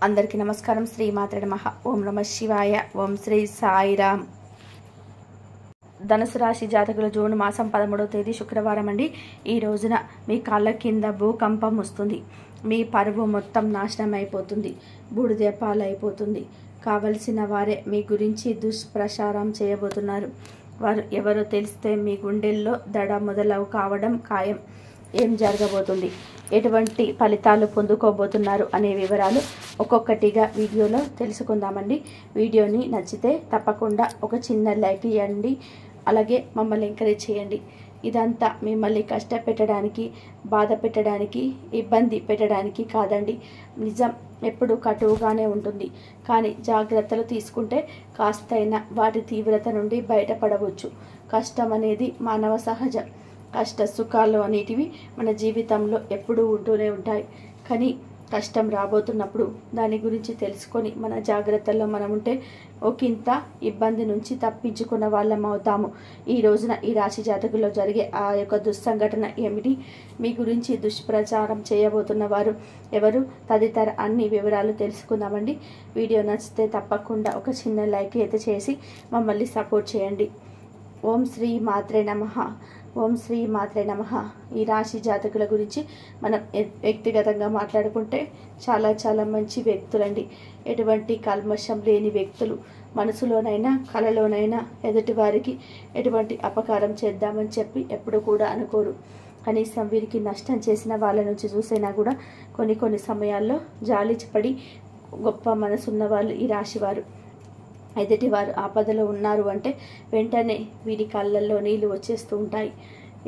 అందరికీ నమస్కారం. శ్రీమాత్రే నమః. ఓం నమః శివాయ. ఓం శ్రీ సాయిరామ్. ధనుసు రాశి జాతకుల జూన్ మాసం 13వ తేదీ శుక్రవారం అండి. ఈ రోజున మీ కాళ్ళ కింద భూకంపం వస్తుంది. మీ పరువు మొత్తం నాశనం అయిపోతుంది, బూడిద పాలైపోతుంది. కావలసిన వారే మీ గురించి దుష్ప్రచారం చేయబోతున్నారు. వారు ఎవరో తెలిస్తే మీ గుండెల్లో దడ మొదలవు కావడం ఖాయం. ఏం జరగబోతుంది, ఎటువంటి ఫలితాలు పొందుకోబోతున్నారు అనే వివరాలు ఒక్కొక్కటిగా వీడియోలో తెలుసుకుందామండి. వీడియోని నచ్చితే తప్పకుండా ఒక చిన్న లైక్ ఇవ్వండి, అలాగే మమ్మల్ని ఎంకరేజ్ చేయండి. ఇదంతా మిమ్మల్ని కష్టపెట్టడానికి, బాధ పెట్టడానికి, ఇబ్బంది పెట్టడానికి కాదండి. నిజం ఎప్పుడు కటువుగానే ఉంటుంది, కానీ జాగ్రత్తలు తీసుకుంటే కాస్తైనా వాటి తీవ్రత నుండి బయటపడవచ్చు. కష్టం అనేది మానవ సహజం. కష్ట సుఖాలు అనేటివి మన జీవితంలో ఎప్పుడూ ఉంటూనే ఉంటాయి. కానీ కష్టం రాబోతున్నప్పుడు దాని గురించి తెలుసుకొని మన జాగ్రత్తల్లో మనం ఉంటే ఒకంత ఇబ్బంది నుంచి తప్పించుకున్న వాళ్ళం అవుతాము. ఈ రోజున ఈ రాశి జాతకుల్లో జరిగే ఆ యొక్క దుస్సంఘటన ఏమిటి, మీ గురించి దుష్ప్రచారం చేయబోతున్న వారు ఎవరు, తదితర అన్ని వివరాలు తెలుసుకుందామండి. వీడియో నచ్చితే తప్పకుండా ఒక చిన్న లైక్ అయితే చేసి మమ్మల్ని సపోర్ట్ చేయండి. ఓం శ్రీ మాత్రే నమః. ఓం శ్రీ మాత్రే నమః. ఈ రాశి జాతకుల గురించి మనం వ్యక్తిగతంగా మాట్లాడుకుంటే చాలా మంచి వ్యక్తులండి. ఎటువంటి కల్మషం లేని వ్యక్తులు. మనసులోనైనా కలలోనైనా ఎదుటి వారికి ఎటువంటి అపకారం చేద్దామని చెప్పి ఎప్పుడు కూడా అనుకోరు. కనీసం వీరికి నష్టం చేసిన వాళ్ళ నుంచి చూసైనా కూడా కొన్ని సమయాల్లో జాలిపడి గొప్ప మనసున్న వాళ్ళు ఈ రాశివారు. ఎదుటి వారు ఆపదలో ఉన్నారు అంటే వెంటనే వీరి కళ్ళల్లో నీళ్లు వచ్చేస్తూ ఉంటాయి.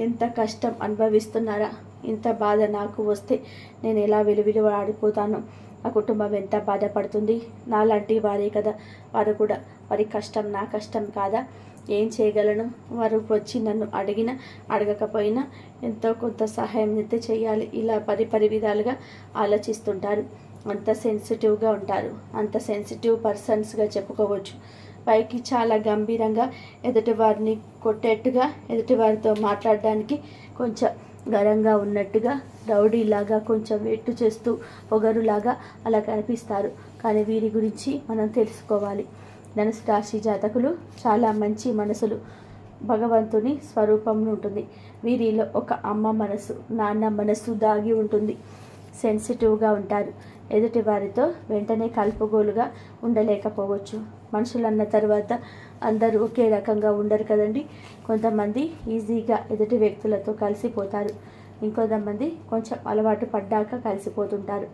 ఎంత కష్టం అనుభవిస్తున్నారా, ఇంత బాధ నాకు వస్తే నేను ఎలా విలువిలువాడిపోతాను, ఆ కుటుంబం ఎంత బాధపడుతుంది, నాలాంటి వారే కదా వారు కూడా, వారి కష్టం నా కష్టం కాదా, ఏం చేయగలను, వారు వచ్చి నన్ను అడిగినా అడగకపోయినా ఎంతో కొంత సహాయం అయితే చేయాలి, ఇలా పరి విధాలుగా ఆలోచిస్తుంటారు. అంత సెన్సిటివ్గా ఉంటారు, అంత సెన్సిటివ్ పర్సన్స్గా చెప్పుకోవచ్చు. పైకి చాలా గంభీరంగా ఎదుటి వారిని కొట్టేట్టుగా, ఎదుటి వారితో మాట్లాడడానికి కొంచెం గరంగా ఉన్నట్టుగా, రౌడీలాగా కొంచెం వెట్టు చేస్తూ పొగరులాగా అలా కనిపిస్తారు. కానీ వీరి గురించి మనం తెలుసుకోవాలి. ధనుసు రాశి జాతకులు చాలా మంచి మనసులు, భగవంతుని స్వరూపం ఉంటుంది. వీరిలో ఒక అమ్మ మనసు, నాన్న మనసు దాగి ఉంటుంది. సెన్సిటివ్గా ఉంటారు. ఎదుటి వారితో వెంటనే కలుపుగోలుగా ఉండలేకపోవచ్చు. మనుషులన్న తర్వాత అందరూ ఒకే రకంగా ఉండరు కదండి. కొంతమంది ఈజీగా ఎదుటి వ్యక్తులతో కలిసిపోతారు, ఇంకొంతమంది కొంచెం అలవాటు పడ్డాక కలిసిపోతుంటారు.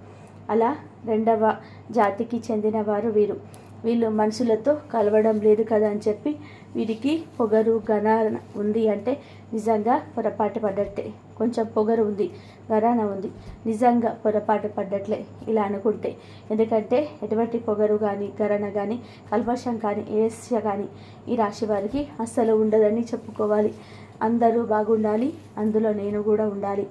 అలా రెండవ జాతికి చెందిన వారు వీరు. వీళ్ళు మనుషులతో కలవడం లేదు కదా అని చెప్పి వీరికి పొగరు గరాన ఉంది అంటే నిజంగా పొరపాటు పడ్డట్టే. కొంచెం పొగరు ఉంది, గరాన ఉంది, నిజంగా పొరపాటు పడ్డట్లే ఇలా అనుకుంటే. ఎందుకంటే ఎటువంటి పొగరు కానీ, గరణ కానీ, కల్మషం కానీ, ఏస్య కానీ ఈ రాశి వారికి అస్సలు ఉండదని చెప్పుకోవాలి. అందరూ బాగుండాలి, అందులో నేను కూడా ఉండాలి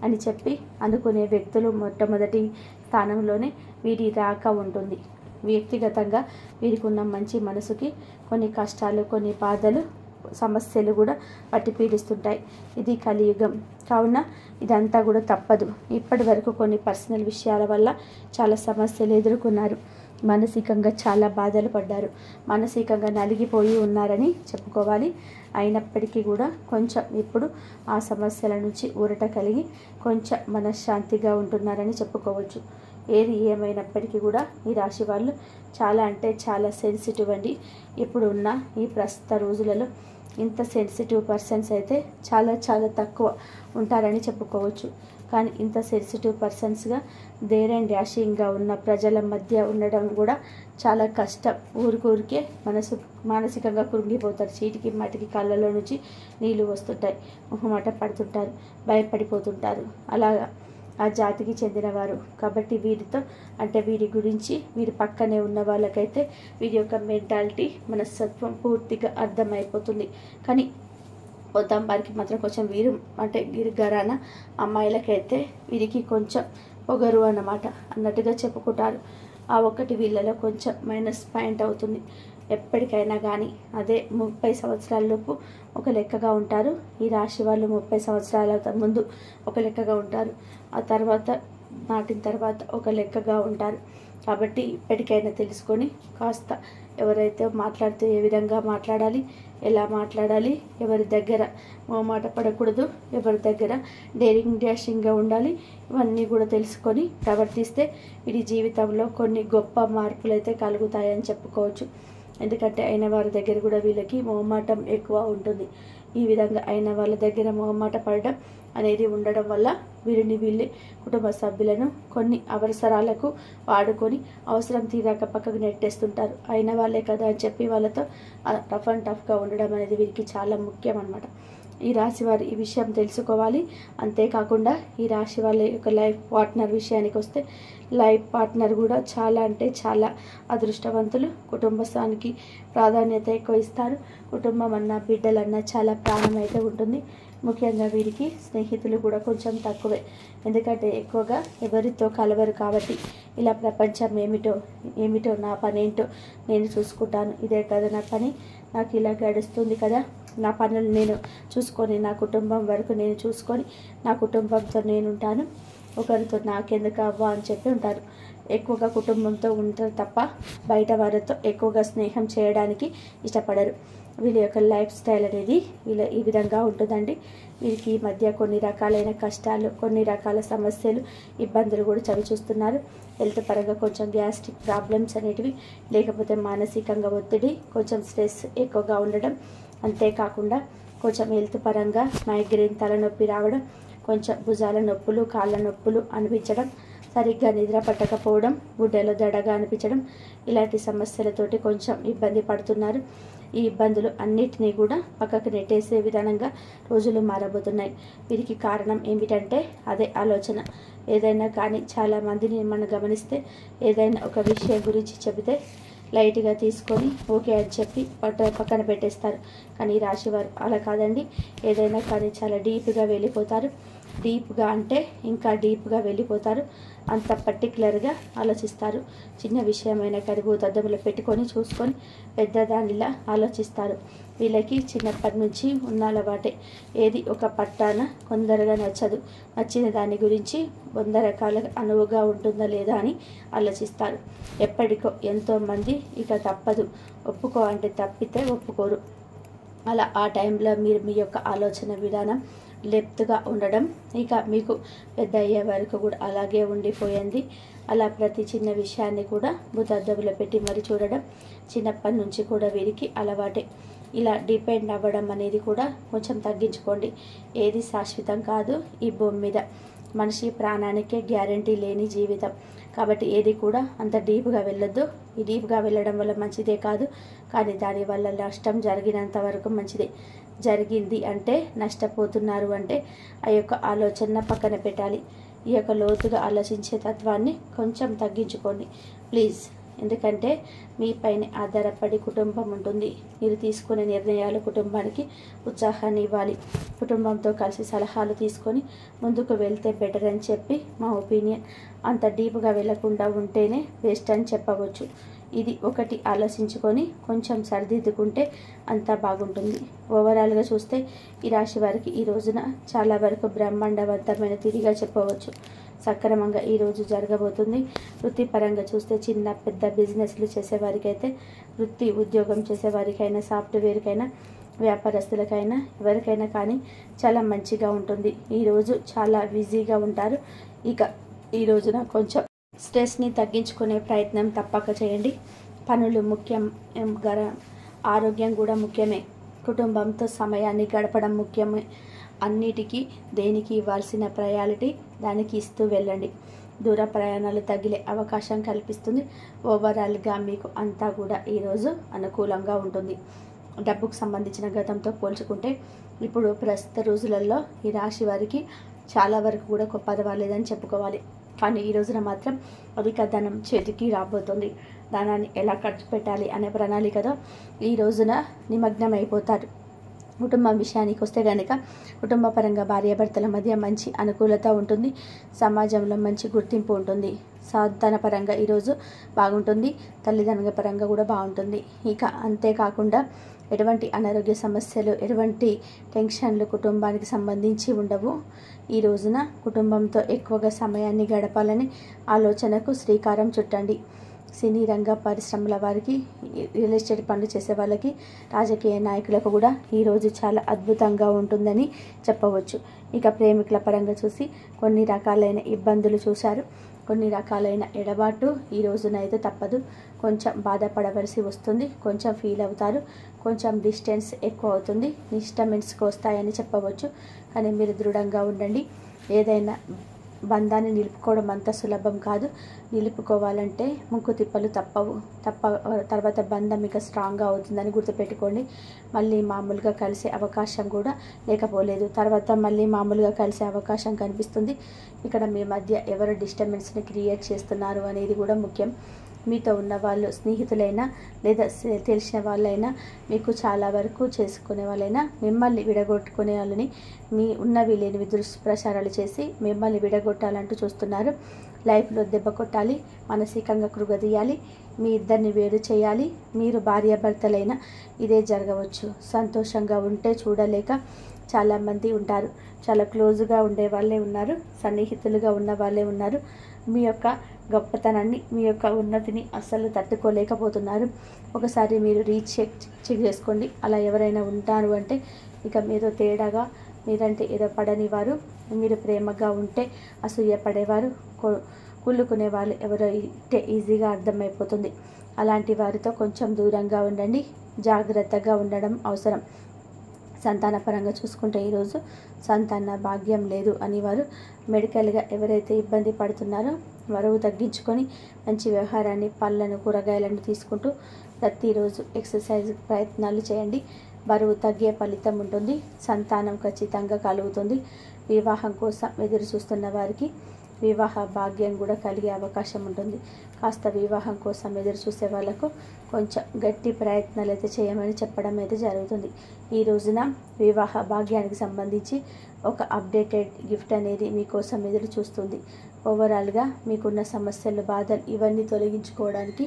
అని చెప్పి అనుకునే వ్యక్తులు మొట్టమొదటి స్థానంలోనే వీరి రాక ఉంటుంది. వ్యక్తిగతంగా వీరికి ఉన్న మంచి మనసుకి కొన్ని కష్టాలు, కొన్ని బాధలు, సమస్యలు కూడా పట్టి పీడిస్తుంటాయి. ఇది కలియుగం కావున ఇదంతా కూడా తప్పదు. ఇప్పటి వరకు కొన్ని పర్సనల్ విషయాల వల్ల చాలా సమస్యలు ఎదుర్కొన్నారు. మానసికంగా చాలా బాధలు పడ్డారు, మానసికంగా నలిగిపోయి ఉన్నారని చెప్పుకోవాలి. అయినప్పటికీ కూడా కొంచెం ఇప్పుడు ఆ సమస్యల నుంచి ఊరట కలిగి కొంచెం మనశ్శాంతిగా ఉంటున్నారని చెప్పుకోవచ్చు. ఏది ఏమైనప్పటికీ కూడా ఈ రాశి వాళ్ళు చాలా అంటే చాలా సెన్సిటివ్ అండి. ఇప్పుడు ఉన్న ఈ ప్రస్తుత రోజులలో ఇంత సెన్సిటివ్ పర్సన్స్ అయితే చాలా తక్కువ ఉంటారని చెప్పుకోవచ్చు. కానీ ఇంత సెన్సిటివ్ పర్సన్స్గా డేర్ అండ్ డాషింగ్గా ఉన్న ప్రజల మధ్య ఉండడం కూడా చాలా కష్టం. ఊరికే మానసికంగా కృంగిపోతారు. చీటికి మాటికి కళ్ళలో నుంచి నీళ్లు వస్తుంటాయి, మొహమాట పడుతుంటారు, భయపడిపోతుంటారు. అలాగా ఆ జాతికి చెందినవారు కాబట్టి వీరితో అంటే వీరి గురించి వీరి పక్కనే ఉన్న వాళ్ళకైతే వీరి యొక్క మెంటాలిటీ, మనస్తత్వం పూర్తిగా అర్థమైపోతుంది. కానీ వారికి మాత్రం కొంచెం వీరు అంటే వీరి గరాన అమ్మాయిలకైతే వీరికి కొంచెం పొగరు అన్నమాట అన్నట్టుగా చెప్పుకుంటారు. ఆ ఒక్కటి వీళ్ళలో కొంచెం మైనస్ పాయింట్ అవుతుంది. ఎప్పటికైనా కానీ అదే 30 సంవత్సరాలలోపు ఒక లెక్కగా ఉంటారు. ఈ రాశి వాళ్ళు 30 సంవత్సరాల ముందు ఒక లెక్కగా ఉంటారు, ఆ తర్వాత నాటిన తర్వాత ఒక లెక్కగా ఉంటారు. కాబట్టి ఇప్పటికైనా తెలుసుకొని కాస్త ఎవరైతే మాట్లాడితే ఏ విధంగా మాట్లాడాలి, ఎలా మాట్లాడాలి, ఎవరి దగ్గర మాట పడకూడదు, ఎవరి దగ్గర డేరింగ్ డాషింగ్గా ఉండాలి, ఇవన్నీ కూడా తెలుసుకొని ప్రవర్తిస్తే వీడి జీవితంలో కొన్ని గొప్ప మార్పులు అయితే కలుగుతాయని చెప్పుకోవచ్చు. ఎందుకంటే అయిన వారి దగ్గర కూడా వీళ్ళకి మొహమాటం ఎక్కువ ఉంటుంది. ఈ విధంగా అయిన వాళ్ళ దగ్గర మొహమాట పడడం అనేది ఉండడం వల్ల వీళ్ళే కుటుంబ సభ్యులను కొన్ని అవసరాలకు వాడుకొని అవసరం తీరాక పక్కకు నెట్టేస్తుంటారు. అయిన వాళ్ళే కదా అని చెప్పి వాళ్ళతో టఫ్ అండ్ టఫ్గా ఉండడం అనేది వీరికి చాలా ముఖ్యం అన్నమాట. ఈ రాశి వారు ఈ విషయం తెలుసుకోవాలి. అంతేకాకుండా ఈ రాశి వాళ్ళ యొక్క లైఫ్ పార్ట్నర్ విషయానికి వస్తే లైఫ్ పార్ట్నర్ కూడా చాలా అంటే చాలా అదృష్టవంతులు. కుటుంబస్థానికి ప్రాధాన్యత ఎక్కువ ఇస్తారు. కుటుంబం అన్న బిడ్డలన్నా చాలా ప్రాణం అయితే ఉంటుంది. ముఖ్యంగా వీరికి స్నేహితులు కూడా కొంచెం తక్కువే. ఎందుకంటే ఎక్కువగా ఎవరితో కలవరు కాబట్టి ఇలా ప్రపంచం ఏమిటో నా పని ఏంటో నేను చూసుకుంటాను, ఇదే కదా నా పని, నాకు ఇలా గడుస్తుంది కదా, నా పనులు నేను చూసుకొని నా కుటుంబం వరకు నేను చూసుకొని నా కుటుంబంతో నేను ఉంటాను, ఒకరితో నాకెందుకు అవ్వా అని చెప్పి ఉంటారు. ఎక్కువగా కుటుంబంతో ఉంటారు తప్ప బయట వారితో ఎక్కువగా స్నేహం చేయడానికి ఇష్టపడరు. వీళ్ళ యొక్క లైఫ్ స్టైల్ అనేది ఈ విధంగా ఉంటుందండి. వీరికి ఈ మధ్య కొన్ని రకాలైన కష్టాలు, కొన్ని రకాల సమస్యలు, ఇబ్బందులు కూడా చవి చూస్తున్నారు. హెల్త్ పరంగా కొంచెం గ్యాస్ట్రిక్ ప్రాబ్లమ్స్ అనేటివి, లేకపోతే మానసికంగా ఒత్తిడి, కొంచెం స్ట్రెస్ ఎక్కువగా ఉండడం, అంతేకాకుండా కొంచెం హెల్త్ పరంగా మైగ్రేన్, తలనొప్పి రావడం, కొంచెం భుజాల నొప్పులు, కాళ్ళ నొప్పులు అనిపించడం, సరిగ్గా నిద్ర పట్టకపోవడం, గుడ్డలో దడగా అనిపించడం, ఇలాంటి సమస్యలతోటి కొంచెం ఇబ్బంది పడుతున్నారు. ఈ ఇబ్బందులు అన్నిటినీ కూడా పక్కకు నెట్టేసే విధానంగా రోజులు మారబోతున్నాయి. వీరికి కారణం ఏమిటంటే అదే ఆలోచన. ఏదైనా కానీ చాలామందిని మనం గమనిస్తే ఏదైనా ఒక విషయం గురించి చెబితే లైట్గా తీసుకొని ఓకే అని చెప్పి పక్కన పెట్టేస్తారు. కానీ రాశివారు అలా కాదండి. ఏదైనా కానీ చాలా డీప్గా వెళ్ళిపోతారు. డీప్గా అంటే ఇంకా డీప్గా వెళ్ళిపోతారు. అంత పర్టికులర్గా ఆలోచిస్తారు. చిన్న విషయమైన కడుగు తద్దములు పెట్టుకొని చూసుకొని పెద్దదానిలా ఆలోచిస్తారు. వీళ్ళకి చిన్నప్పటి నుంచి ఉన్న అలవాటే. ఏది ఒక పట్టాన కొందరుగా నచ్చదు. నచ్చిన దాని గురించి 100 రకాల అనువుగా ఉంటుందా లేదా అని ఆలోచిస్తారు. ఎప్పటికో ఎంతోమంది ఇక తప్పదు, ఒప్పుకో అంటే తప్పితే ఒప్పుకోరు. అలా ఆ టైంలో మీరు మీ యొక్క ఆలోచన విధానం లెప్త్గా ఉండడం ఇక మీకు పెద్ద అయ్యే వరకు కూడా అలాగే ఉండిపోయింది. అలా ప్రతి చిన్న విషయాన్ని కూడా భూతద్దములో పెట్టి మరి చూడడం చిన్నప్పటి నుంచి కూడా వీరికి అలవాటే. ఇలా డిపెండ్ అవ్వడం అనేది కూడా కొంచెం తగ్గించుకోండి. ఏది శాశ్వతం కాదు ఈ భూమి మీద. మనిషి ప్రాణానికే గ్యారంటీ లేని జీవితం కాబట్టి ఏది కూడా అంత డీప్గా వెళ్ళొద్దు. ఈ డీప్గా వెళ్ళడం వల్ల మంచిదే కాదు, కానీ దానివల్ల నష్టం జరిగినంత వరకు మంచిదే. జరిగింది అంటే నష్టపోతున్నారు అంటే ఆ యొక్క ఆలోచన పక్కన పెట్టాలి. ఈ యొక్క లోతుగా ఆలోచించే తత్వాన్ని కొంచెం తగ్గించుకోండి ప్లీజ్. ఎందుకంటే మీ పైన ఆధారపడి కుటుంబం ఉంటుంది. మీరు తీసుకునే నిర్ణయాలు కుటుంబానికి ఉత్సాహాన్ని ఇవ్వాలి. కుటుంబంతో కలిసి సలహాలు తీసుకొని ముందుకు వెళ్తే బెటర్ అని చెప్పి మా ఒపీనియన్. అంత డీప్గా వెళ్లకుండా ఉంటేనే బెస్ట్ అని చెప్పవచ్చు. ఇది ఒకటి ఆలోచించుకొని కొంచెం సరిదిద్దుకుంటే అంతా బాగుంటుంది. ఓవరాల్గా చూస్తే ఈ రాశి వారికి ఈ రోజున చాలా వరకు బ్రహ్మాండవంతమైన తిరిగా చెప్పవచ్చు. సక్రమంగా ఈరోజు జరగబోతుంది. వృత్తిపరంగా చూస్తే చిన్న పెద్ద బిజినెస్లు చేసేవారికైతే, వృత్తి ఉద్యోగం చేసేవారికైనా, సాఫ్ట్వేర్కైనా, వ్యాపారస్తులకైనా, ఎవరికైనా కానీ చాలా మంచిగా ఉంటుంది. ఈరోజు చాలా బిజీగా ఉంటారు. ఇక ఈ రోజున కొంచెం స్ట్రెస్ని తగ్గించుకునే ప్రయత్నం తప్పక చేయండి. పనులు ముఖ్యం, ఆరోగ్యం కూడా ముఖ్యమే. కుటుంబంతో సమయాన్ని గడపడం ముఖ్యమే. అన్నిటికీ దేనికి ఇవ్వాల్సిన ప్రయారిటీ దానికి ఇస్తూ వెళ్ళండి. దూర ప్రయాణాలు తగిలే అవకాశం కల్పిస్తుంది. ఓవరాల్గా మీకు అంతా కూడా ఈరోజు అనుకూలంగా ఉంటుంది. డబ్బుకు సంబంధించిన గతంతో పోల్చుకుంటే ఇప్పుడు ప్రస్తుత రోజులలో ఈ రాశి వారికి చాలా వరకు కూడా పర్వాలేదని చెప్పుకోవాలి. కానీ ఈ రోజున మాత్రం అధిక ధనం చేతికి రాబోతుంది. ధనాన్ని ఎలా ఖర్చు పెట్టాలి అనే ప్రణాళికతో ఈ రోజున నిమగ్నం అయిపోతారు. కుటుంబం విషయానికి వస్తే కనుక కుటుంబ పరంగా భార్యాభర్తల మధ్య మంచి అనుకూలత ఉంటుంది. సమాజంలో మంచి గుర్తింపు ఉంటుంది. సంతాన పరంగా ఈరోజు బాగుంటుంది. తల్లిదండ్రుల పరంగా కూడా బాగుంటుంది. ఇక అంతేకాకుండా ఎటువంటి అనారోగ్య సమస్యలు, ఎటువంటి టెన్షన్లు కుటుంబానికి సంబంధించి ఉండవు. ఈ రోజున కుటుంబంతో ఎక్కువగా సమయాన్ని గడపాలని ఆలోచనకు శ్రీకారం చుట్టండి. సినీ రంగ పరిశ్రమల వారికి, రియల్ ఎస్టేట్ పనులు చేసే వాళ్ళకి, రాజకీయ నాయకులకు కూడా ఈరోజు చాలా అద్భుతంగా ఉంటుందని చెప్పవచ్చు. ఇక ప్రేమికుల పరంగా చూసి కొన్ని రకాలైన ఇబ్బందులు చూశారు, కొన్ని రకాలైన ఎడబాటు ఈ రోజునైతే తప్పదు. కొంచెం బాధపడవలసి వస్తుంది, కొంచెం ఫీల్ అవుతారు, కొంచెం డిస్టెన్స్ ఎక్కువ అవుతుంది, డిస్టర్బెన్స్కి వస్తాయని చెప్పవచ్చు. కానీ మీరు దృఢంగా ఉండండి. ఏదైనా బంధాన్ని నిలుపుకోవడం అంత సులభం కాదు. నిలుపుకోవాలంటే ముక్కు తిప్పలు తర్వాత బంధం ఇక స్ట్రాంగ్గా అవుతుందని గుర్తుపెట్టుకోండి. మళ్ళీ మామూలుగా కలిసే అవకాశం కూడా లేకపోలేదు, తర్వాత మళ్ళీ మామూలుగా కలిసే అవకాశం కనిపిస్తుంది. ఇక్కడ మీ మధ్య ఎవరు డిస్టర్బెన్స్ని క్రియేట్ చేస్తున్నారు అనేది కూడా ముఖ్యం. మీతో ఉన్న వాళ్ళు స్నేహితులైనా లేదా తెలిసిన వాళ్ళైనా, మీకు చాలా వరకు చేసుకునే వాళ్ళైనా మిమ్మల్ని విడగొట్టుకునే వాళ్ళని మీ ఉన్నవి లేనివి దుష్ప్రచారాలు చేసి మిమ్మల్ని విడగొట్టాలంటూ చూస్తున్నారు. లైఫ్లో దెబ్బ కొట్టాలి, మానసికంగా కృగదీయాలి, మీ ఇద్దరిని వేరు చేయాలి. మీరు భార్యాభర్తలైనా ఇదే జరగవచ్చు. సంతోషంగా ఉంటే చూడలేక చాలామంది ఉంటారు. చాలా క్లోజ్గా ఉండే వాళ్ళే ఉన్నారు, సన్నిహితులుగా ఉన్న వాళ్ళే ఉన్నారు. మీ యొక్క గొప్పతనాన్ని, మీ యొక్క ఉన్నతిని అస్సలు తట్టుకోలేకపోతున్నారు. ఒకసారి మీరు చెక్ చేసుకోండి. అలా ఎవరైనా ఉంటారు అంటే ఇక మీరు తేడాగా, మీరంటే ఏదో పడని వారు, మీరు ప్రేమగా ఉంటే అసూయ పడేవారు, కుళ్ళుకునే వాళ్ళు ఎవరో ఈజీగా అర్థమైపోతుంది. అలాంటి వారితో కొంచెం దూరంగా ఉండండి, జాగ్రత్తగా ఉండడం అవసరం. సంతాన పరంగా చూసుకుంటే ఈరోజు సంతాన భాగ్యం లేదు అని వారు మెడికల్గా ఎవరైతే ఇబ్బంది పడుతున్నారో బరువు తగ్గించుకొని మంచి వ్యవహారాన్ని, పళ్ళను, కూరగాయలను తీసుకుంటూ ప్రతిరోజు ఎక్సర్సైజ్ ప్రయత్నాలు చేయండి. బరువు తగ్గే ఫలితం ఉంటుంది, సంతానం ఖచ్చితంగా కలుగుతుంది. వివాహం కోసం ఎదురు చూస్తున్న వారికి వివాహ భాగ్యం కూడా కలిగే అవకాశం ఉంటుంది. కాస్త వివాహం కోసం ఎదురు చూసే వాళ్ళకు కొంచెం గట్టి ప్రయత్నాలు అయితే చేయమని చెప్పడం అయితే జరుగుతుంది. ఈ రోజున వివాహ భాగ్యానికి సంబంధించి ఒక అప్డేటెడ్ గిఫ్ట్ అనేది మీకోసం ఎదురు చూస్తుంది. ఓవరాల్గా మీకున్న సమస్యలు, బాధలు ఇవన్నీ తొలగించుకోవడానికి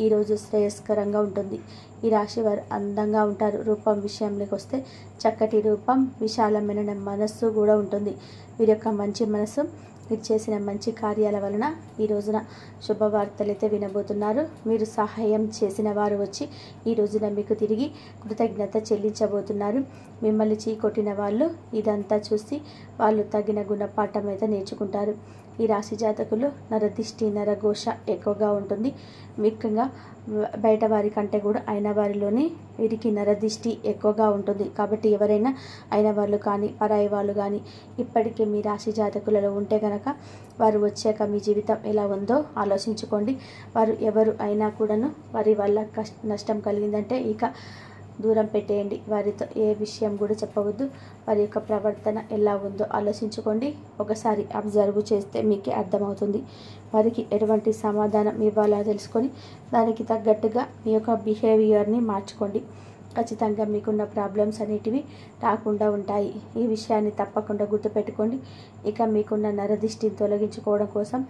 ఈరోజు శ్రేయస్కరంగా ఉంటుంది. ఈ రాశి వారు అందంగా ఉంటారు. రూపం విషయంలోకి వస్తే చక్కటి రూపం, విశాలమైన మనస్సు కూడా ఉంటుంది. వీరి యొక్క మంచి మనసు, మీరు చేసిన మంచి కార్యాల వలన ఈ రోజున శుభవార్తలు అయితే వినబోతున్నారు. మీరు సహాయం చేసిన వారు వచ్చి ఈ రోజున మీకు తిరిగి కృతజ్ఞత చెల్లించబోతున్నారు. మిమ్మల్ని చీకొట్టిన వాళ్ళు ఇదంతా చూసి వాళ్ళు తగిన గుణపాఠం అయితే నేర్చుకుంటారు. ఈ రాశి జాతకులు నరదిష్టి, నరఘోష ఎక్కువగా ఉంటుంది. ముఖ్యంగా బయట వారి కంటే కూడా అయిన వారిలోనే వీరికి నరదిష్టి ఎక్కువగా ఉంటుంది. కాబట్టి ఎవరైనా అయిన వాళ్ళు కానీ, పరాయి వాళ్ళు కానీ ఇప్పటికే మీ రాశి జాతకులలో ఉంటే కనుక వారు వచ్చాక మీ జీవితం ఎలా ఉందో ఆలోచించుకోండి. వారు ఎవరు అయినా కూడాను వారి వల్ల నష్టం కలిగిందంటే ఇక దూరం పెట్టేయండి. వారితో ఏ విషయం కూడా చెప్పవద్దు. వారి యొక్క ప్రవర్తన ఎలా ఉందో ఆలోచించుకోండి. ఒకసారి అబ్జర్వ్ చేస్తే మీకే అర్థమవుతుంది. వారికి ఎటువంటి సమాధానం ఇవ్వాలో తెలుసుకొని దానికి తగ్గట్టుగా మీ యొక్క బిహేవియర్ని మార్చుకోండి. ఖచ్చితంగా మీకున్న ప్రాబ్లమ్స్ అనేటివి రాకుండా ఉంటాయి. ఈ విషయాన్ని తప్పకుండా గుర్తుపెట్టుకోండి. ఇక మీకున్న నరదిష్టిని తొలగించుకోవడం కోసం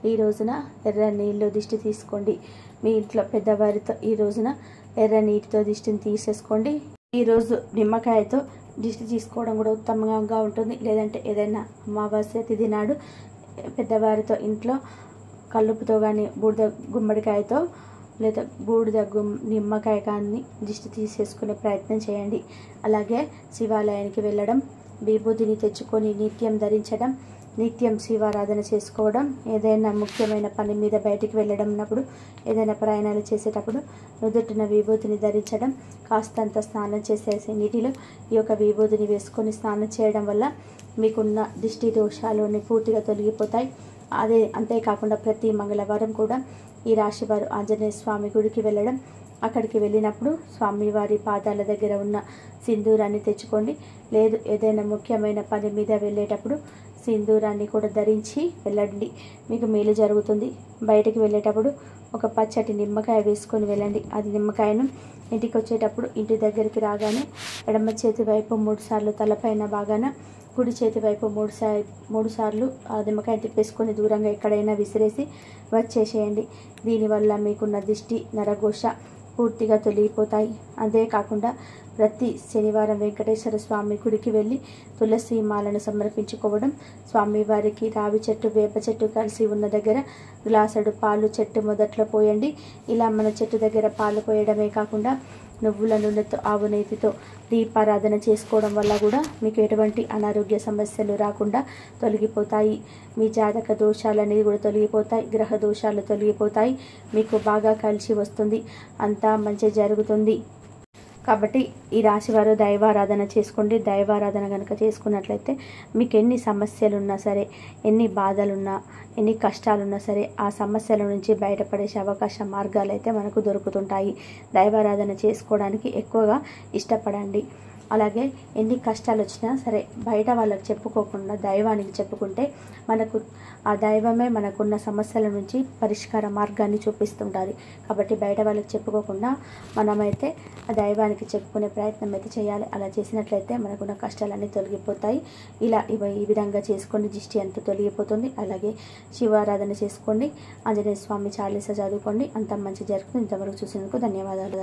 ఈ రోజున ఎర్ర నీళ్ళు దిష్టి తీసుకోండి. మీ ఇంట్లో పెద్దవారితో ఈ రోజున ఎర్ర నీటితో దిష్టిని తీసేసుకోండి. ఈరోజు నిమ్మకాయతో దిష్టి తీసుకోవడం కూడా ఉత్తమంగా ఉంటుంది. లేదంటే ఏదైనా అమావాస్య తిథి నాడు పెద్దవారితో ఇంట్లో కల్లుపుతో కానీ, బూడిద గుమ్మడికాయతో లేదా బూడిద నిమ్మకాయ కానీ దిష్టి తీసేసుకునే ప్రయత్నం చేయండి. అలాగే శివాలయానికి వెళ్ళడం, విభూతిని తెచ్చుకొని నిత్యం ధరించడం, నిత్యం శివారాధన చేసుకోవడం, ఏదైనా ముఖ్యమైన పని మీద బయటికి వెళ్ళడంనప్పుడు, ఏదైనా ప్రయాణాలు చేసేటప్పుడు నుదుటిన విభూతిని ధరించడం, కాస్తంత స్నానం చేసేసి నీటిలో ఈ యొక్క విభూతిని వేసుకొని స్నానం చేయడం వల్ల మీకున్న దిష్టి దోషాలు పూర్తిగా తొలగిపోతాయి. అంతేకాకుండా ప్రతి మంగళవారం కూడా ఈ రాశివారు ఆంజనేయ స్వామి గుడికి వెళ్ళడం, అక్కడికి వెళ్ళినప్పుడు స్వామివారి పాదాల దగ్గర ఉన్న సింధూరాన్ని తెచ్చుకోండి. లేదు ఏదైనా ముఖ్యమైన పని మీద వెళ్ళేటప్పుడు సింధూరాన్ని కూడా ధరించి వెళ్ళండి, మీకు మేలు జరుగుతుంది. బయటికి వెళ్ళేటప్పుడు ఒక పచ్చటి నిమ్మకాయ వేసుకొని వెళ్ళండి. అది నిమ్మకాయను ఇంటికి వచ్చేటప్పుడు ఇంటి దగ్గరికి రాగానే ఎడమ చేతి వైపు 3 సార్లు తలపైన బాగాన, కుడి చేతి వైపు 3 సార్లు ఆ నిమ్మకాయ తిప్పేసుకొని దూరంగా ఎక్కడైనా విసిరేసి వచ్చేసేయండి. దీనివల్ల మీకున్న దిష్టి, నరఘోష పూర్తిగా తొలగిపోతాయి. అంతేకాకుండా ప్రతి శనివారం వెంకటేశ్వర స్వామి గుడికి వెళ్ళి తులసి మాలను సమర్పించుకోవడం, స్వామివారికి రావి చెట్టు వేప చెట్టు కలిసి ఉన్న దగ్గర గ్లాసుడు పాలు చెట్టు మొదట్లో పోయండి. ఇలా మన చెట్టు దగ్గర పాలు పోయడమే కాకుండా నువ్వుల నూనెతో ఆవు నేతితో దీపారాధన చేసుకోవడం వల్ల కూడా మీకు ఎటువంటి అనారోగ్య సమస్యలు రాకుండా తొలగిపోతాయి. మీ జాతక దోషాలనేవి కూడా తొలగిపోతాయి, గ్రహ దోషాలు తొలగిపోతాయి, మీకు బాగా కలిసి వస్తుంది, అంతా మంచి జరుగుతుంది. కాబట్టి ఈ రాశివారు దైవారాధన చేసుకోండి. దైవారాధన కనుక చేసుకున్నట్లయితే మీకు ఎన్ని సమస్యలున్నా సరే, ఎన్ని బాధలున్నా, ఎన్ని కష్టాలున్నా సరే ఆ సమస్యల నుంచి బయటపడేసే అవకాశ మార్గాలు అయితే మనకు దొరుకుతుంటాయి. దైవారాధన చేసుకోవడానికి ఎక్కువగా ఇష్టపడండి. అలాగే ఎన్ని కష్టాలు వచ్చినా సరే బయట వాళ్ళకి చెప్పుకోకుండా దైవానికి చెప్పుకుంటే మనకు ఆ దైవమే మనకున్న సమస్యల నుంచి పరిష్కార మార్గాన్ని చూపిస్తుంటుంది. కాబట్టి బయట వాళ్ళకి చెప్పుకోకుండా మనమైతే ఆ దైవానికి చెప్పుకునే ప్రయత్నం అయితే చేయాలి. అలా చేసినట్లయితే మనకున్న కష్టాలన్నీ తొలగిపోతాయి. ఇలా ఈ విధంగా చేసుకోండి, దిష్టి అంతా తొలగిపోతుంది. అలాగే శివారాధన చేసుకోండి, ఆంజనేయ స్వామి చాలీసా చదువుకోండి, అంత మంచి జరుగుతుంది. ఇంతవరకు చూసినందుకు ధన్యవాదాలు.